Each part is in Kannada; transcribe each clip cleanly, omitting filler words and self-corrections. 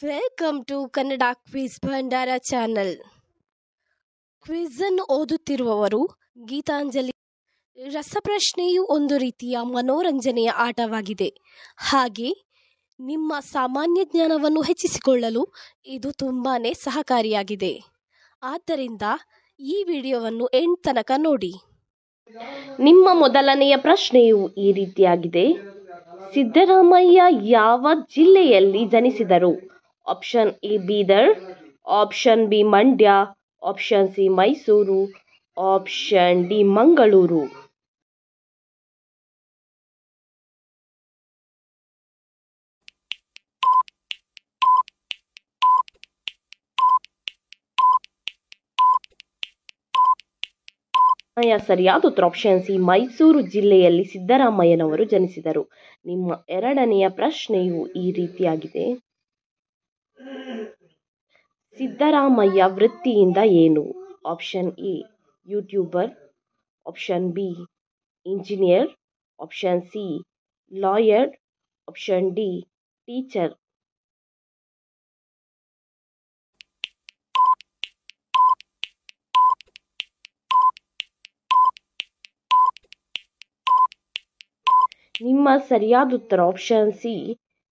Welcome to Kannada quiz Bhandara channel. Quiz ಅನ್ನು ಓದುತ್ತಿರುವವರು ಗೀತಾಂಜಲಿ. ರಸಪ್ರಶ್ನೆಯು ಒಂದು ರೀತಿಯ ಮನೋರಂಜನೆಯ ಆಟವಾಗಿದೆ. ಹಾಗೆ ನಿಮ್ಮ ಸಾಮಾನ್ಯ ಜ್ಞಾನವನ್ನು ಹೆಚ್ಚಿಸಿಕೊಳ್ಳಲು ಇದು ತುಂಬಾ ಸಹಕಾರಿಯಾಗಿದೆ. ಆದ್ದರಿಂದ ಈ ವಿಡಿಯೋವನ್ನು ಎಂಡ್ ತನಕ ನೋಡಿ. ನಿಮ್ಮ ಮೊದಲನೆಯ ಪ್ರಶ್ನೆಯು ಈ ರೀತಿಯಾಗಿದೆ. ಸಿದ್ದರಾಮಯ್ಯ ಯಾವ ಜಿಲ್ಲೆಯಲ್ಲಿ ಜನಿಸಿದರು? Option A Bidar, option B Mandya, option C Mysuru, option D Mangaluru. ಸರಿಯಾದ ಉತ್ತರ ಆಪ್ಷನ್ ಸಿ ಮೈಸೂರು ಜಿಲ್ಲೆಯಲ್ಲಿ ಸಿದ್ದರಾಮಯ್ಯನವರು ಜನಿಸಿದರು. ನಿಮ್ಮ ಎರಡನೆಯ ಪ್ರಶ್ನೆಯು ಈ ರೀತಿಯಾಗಿದೆ. ಸಿದ್ದರಾಮಯ್ಯ ವೃತ್ತಿಯಿಂದ ಏನು? Option A YouTuber, option B engineer, option C lawyer, option D teacher. ನಿಮ್ಮ ಸರಿಯಾದ ಉತ್ತರ ಆಪ್ಷನ್ ಸಿ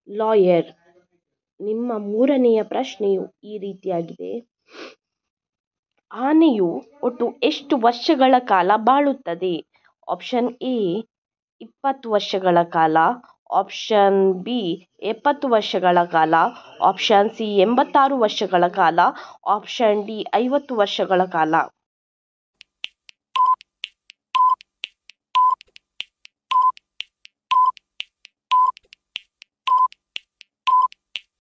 ಲಾಯರ್. ನಿಮ್ಮ ಮೂರನೆಯ ಪ್ರಶ್ನೆಯು ಈ ರೀತಿಯಾಗಿದೆ. ಆನೆಯು ಒಟ್ಟು ಎಷ್ಟು ವರ್ಷಗಳ ಕಾಲ ಬಾಳುತ್ತದೆ? ಆಪ್ಷನ್ ಎ 20 ವರ್ಷಗಳ ಕಾಲ, ಆಪ್ಷನ್ ಬಿ 70 ವರ್ಷಗಳ ಕಾಲ, ಆಪ್ಷನ್ ಸಿ 86 ವರ್ಷಗಳ ಕಾಲ, ಆಪ್ಷನ್ ಡಿ 50 ವರ್ಷಗಳ ಕಾಲ.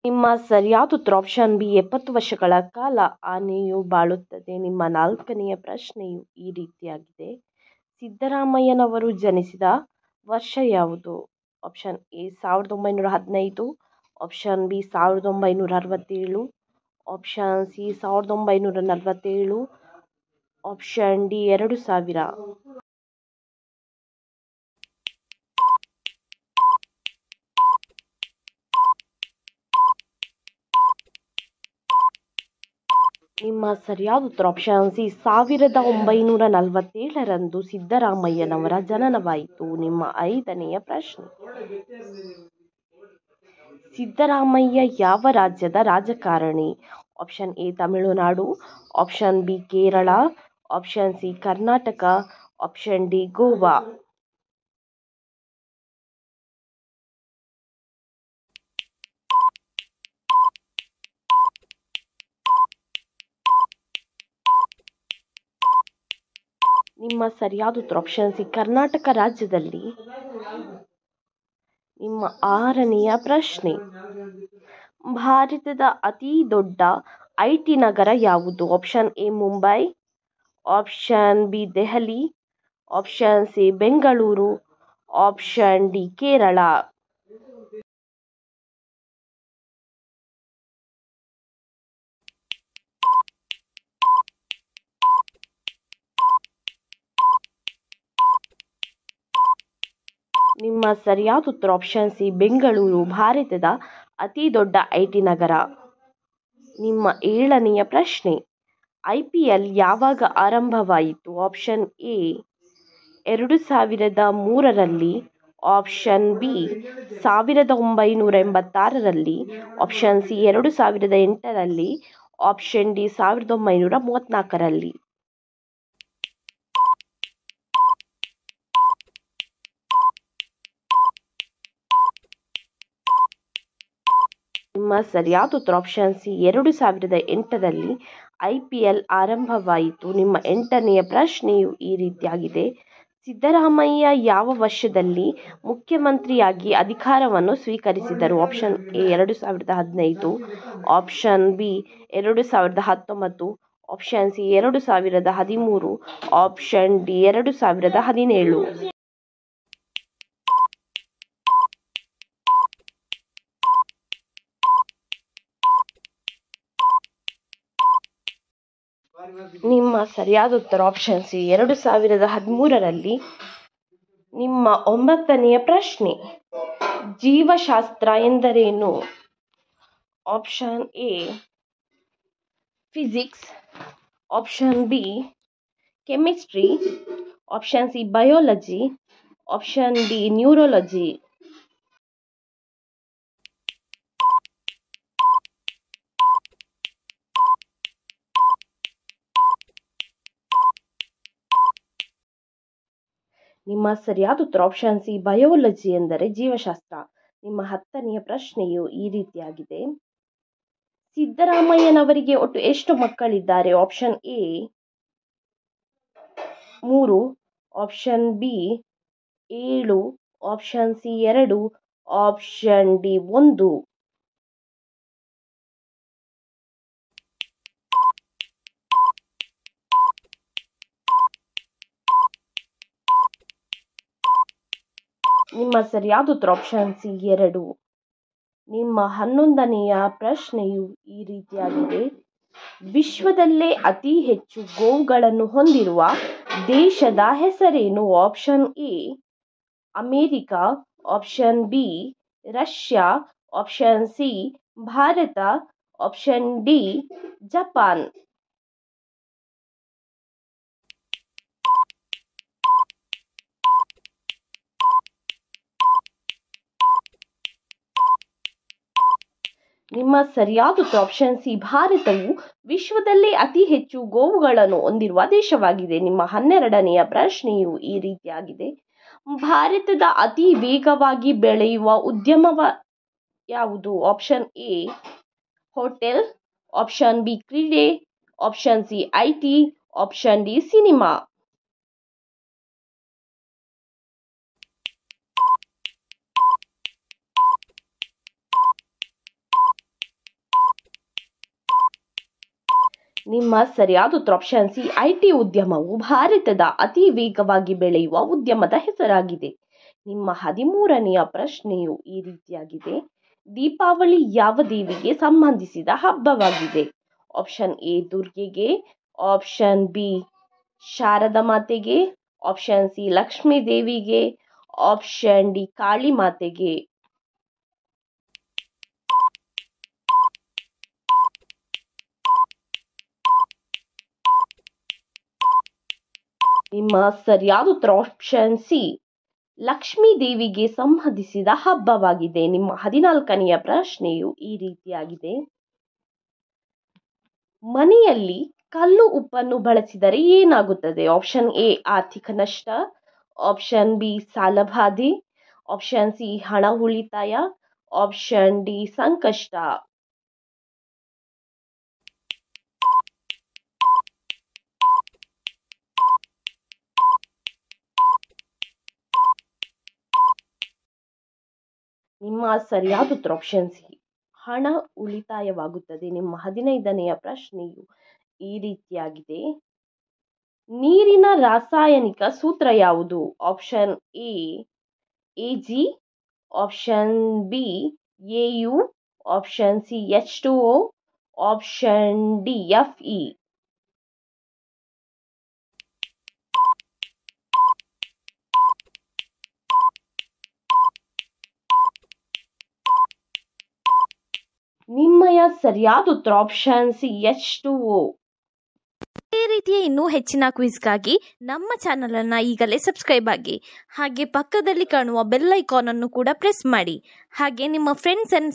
ನಿಮ್ಮ ಸರಿಯಾದ ಉತ್ತರ ಆಪ್ಷನ್ ಬಿ 70 ವರ್ಷಗಳ ಕಾಲ ಆನೆಯು ಬಾಳುತ್ತದೆ. ನಿಮ್ಮ ನಾಲ್ಕನೆಯ ಪ್ರಶ್ನೆಯು ಈ ರೀತಿಯಾಗಿದೆ. ಸಿದ್ದರಾಮಯ್ಯನವರು ಜನಿಸಿದ ವರ್ಷ ಯಾವುದು? Option A 1915, option B 1967, option C 1947, option D 2000. ನಿಮ್ಮ ಸರಿಯಾದ ಉತ್ತರ ಆಪ್ಷನ್ ಸಿ 1947ರಂದು ಸಿದ್ದರಾಮಯ್ಯನವರ ಜನನವಾಯಿತು. ನಿಮ್ಮ ಐದನೆಯ ಪ್ರಶ್ನೆ. ಸಿದ್ದರಾಮಯ್ಯ ಯಾವ ರಾಜ್ಯದ ರಾಜಕಾರಣಿ? Option A Tamil Nadu, option B Kerala, option C Karnataka, option D Goa. ನಿಮ್ಮ ಸರಿಯಾದ ಉತ್ತರ ಆಪ್ಷನ್ ಸಿ ಕರ್ನಾಟಕ ರಾಜ್ಯದಲ್ಲಿ. ನಿಮ್ಮ ಆರನೆಯ ಪ್ರಶ್ನೆ. ಭಾರತದ ಅತಿ ದೊಡ್ಡ ಐಟಿ ನಗರ ಯಾವುದು? Option A Mumbai, option B Delhi, option C Bengaluru, option D Kerala. ನಿಮ್ಮ ಸರಿಯಾದ ಉತ್ತರ ಆಪ್ಷನ್ ಸಿ ಬೆಂಗಳೂರು ಭಾರತದ ಅತಿ ದೊಡ್ಡ ಐಟಿ ನಗರ. ನಿಮ್ಮ ಏಳನೆಯ ಪ್ರಶ್ನೆ. IPL ಯಾವಾಗ ಆರಂಭವಾಯಿತು? ಆಪ್ಷನ್ ಎ 2003ರಲ್ಲಿ, ಆಪ್ಷನ್ ಬಿ 1986ರಲ್ಲಿ, ಆಪ್ಷನ್ ಸಿ 2008ರಲ್ಲಿ, ಆಪ್ಷನ್ ಡಿ 1934ರಲ್ಲಿ. ನಿಮ್ಮ ಸರಿಯಾದ ಉತ್ತರ ಆಪ್ಷನ್ ಸಿ 2008ರಲ್ಲಿ IPL ಆರಂಭವಾಯಿತು. ನಿಮ್ಮ ಎಂಟನೆಯ ಪ್ರಶ್ನೆಯು ಈ ರೀತಿಯಾಗಿದೆ. ಸಿದ್ದರಾಮಯ್ಯ ಯಾವ ವರ್ಷದಲ್ಲಿ ಮುಖ್ಯಮಂತ್ರಿಯಾಗಿ ಅಧಿಕಾರವನ್ನು ಸ್ವೀಕರಿಸಿದರು? Option A 2015, option B 2019, option C 2013, option D 2017. ನಿಮ್ಮ ಸರಿಯಾದ ಉತ್ತರ ಆಪ್ಷನ್ ಸಿ 2013ರಲ್ಲಿ. ನಿಮ್ಮ ಒಂಬತ್ತನೆಯ ಪ್ರಶ್ನೆ. ಜೀವಶಾಸ್ತ್ರ ಎಂದರೇನು? Option A physics, option B chemistry, option C biology, option D neurology. ನಿಮ್ಮ ಸರಿಯಾದ ಉತ್ತರ ಆಪ್ಷನ್ ಸಿ ಬಯೋಲಜಿ ಎಂದರೆ ಜೀವಶಾಸ್ತ್ರ. ನಿಮ್ಮ 10ನೆಯ ಪ್ರಶ್ನೆಯು ಈ ರೀತಿಯಾಗಿದೆ. ಸಿದ್ದರಾಮಯ್ಯನವರಿಗೆ ಒಟ್ಟು ಎಷ್ಟು ಮಕ್ಕಳಿದ್ದಾರೆ? Option A 3, option B 7, option C 2, option D 1. ನಿಮ್ಮ ಸರಿಯಾದ ಉತ್ತರ ಆಪ್ಷನ್ ಸಿ 2. ನಿಮ್ಮ 11ನೆಯ ಪ್ರಶ್ನೆಯು ಈ ರೀತಿಯಾಗಿದೆ. ವಿಶ್ವದಲ್ಲೇ ಅತಿ ಹೆಚ್ಚು ಗೋವುಗಳನ್ನು ಹೊಂದಿರುವ ದೇಶದ ಹೆಸರೇನು? Option A America, option B Russia, option C Bharat, option D Japan. ನಿಮ್ಮ ಸರಿಯಾದ ಉತ್ತರ ಆಪ್ಷನ್ ಸಿ ಭಾರತವು ವಿಶ್ವದಲ್ಲೇ ಅತಿ ಹೆಚ್ಚು ಗೋವುಗಳನ್ನು ಹೊಂದಿರುವ ದೇಶವಾಗಿದೆ. ನಿಮ್ಮ 12ನೆಯ ಪ್ರಶ್ನೆಯು ಈ ರೀತಿಯಾಗಿದೆ. ಭಾರತದ ಅತಿ ವೇಗವಾಗಿ ಬೆಳೆಯುವ ಉದ್ಯಮ ಯಾವುದು? Option A hotel, option B ಕ್ರೀಡೆ, option C IT, option D ಸಿನಿಮಾ. ನಿಮ್ಮ ಸರಿಯಾದ ಉತ್ತರ ಆಪ್ಷನ್ ಸಿ ಐಟಿ ಉದ್ಯಮವು ಭಾರತದ ಅತಿ ವೇಗವಾಗಿ ಬೆಳೆಯುವ ಉದ್ಯಮದ ಹೆಸರಾಗಿದೆ. ನಿಮ್ಮ 13ನೆಯ ಪ್ರಶ್ನೆಯು ಈ ರೀತಿಯಾಗಿದೆ. ದೀಪಾವಳಿ ಯಾವ ದೇವಿಗೆ ಸಂಬಂಧಿಸಿದ ಹಬ್ಬವಾಗಿದೆ? ಆಪ್ಷನ್ ಎ ದುರ್ಗೆಗೆ, ಆಪ್ಷನ್ ಬಿ ಶಾರದಾ ಮಾತೆಗೆ, ಆಪ್ಷನ್ ಸಿ ಲಕ್ಷ್ಮೀ ದೇವಿಗೆ, ಆಪ್ಷನ್ ಡಿ ಕಾಳಿ ಮಾತೆಗೆ. ನಿಮ್ಮ ಸರಿಯಾದ ಉತ್ತರ ಆಪ್ಷನ್ ಸಿ ಲಕ್ಷ್ಮೀ ದೇವಿಗೆ ಸಂಬಂಧಿಸಿದ ಹಬ್ಬವಾಗಿದೆ. ನಿಮ್ಮ 14ನೆಯ ಪ್ರಶ್ನೆಯು ಈ ರೀತಿಯಾಗಿದೆ. ಮನೆಯಲ್ಲಿ ಕಲ್ಲು ಉಪ್ಪನ್ನು ಬಳಸಿದರೆ ಏನಾಗುತ್ತದೆ? ಆಪ್ಷನ್ ಎ ಆರ್ಥಿಕ ನಷ್ಟ, ಆಪ್ಷನ್ ಬಿ ಸಾಲಬಾಧೆ, ಆಪ್ಷನ್ ಸಿ ಹಣ ಉಳಿತಾಯ, ಆಪ್ಷನ್ ಡಿ ಸಂಕಷ್ಟ. ನಿಮ್ಮ ಸರಿಯಾದ ಉತ್ತರ ಆಪ್ಷನ್ ಸಿ ಹಣ ಉಳಿತಾಯವಾಗುತ್ತದೆ. ನಿಮ್ಮ 15ನೆಯ ಪ್ರಶ್ನೆಯು ಈ ರೀತಿಯಾಗಿದೆ. ನೀರಿನ ರಾಸಾಯನಿಕ ಸೂತ್ರ ಯಾವುದು? Option A AG, option B AU, option C H2O, option D Fe. ನಿಮ್ಮಯ ಸರಿಯಾದ ಉತ್ತರ ಆಪ್ಷನ್ ಸಿ H2O. ಇದೇ ರೀತಿಯ ಇನ್ನೂ ಹೆಚ್ಚಿನ ಕ್ವಿಜ್ಗಾಗಿ ನಮ್ಮ ಚಾನಲ್ ಅನ್ನು ಈಗಲೇ ಸಬ್ಸ್ಕ್ರೈಬ್ ಆಗಿ, ಹಾಗೆ ಪಕ್ಕದಲ್ಲಿ ಕಾಣುವ ಬೆಲ್ ಐಕಾನ್ ಅನ್ನು ಕೂಡ ಪ್ರೆಸ್ ಮಾಡಿ. ಹಾಗೆ ನಿಮ್ಮ ಫ್ರೆಂಡ್ಸ್ ಅಂಡ್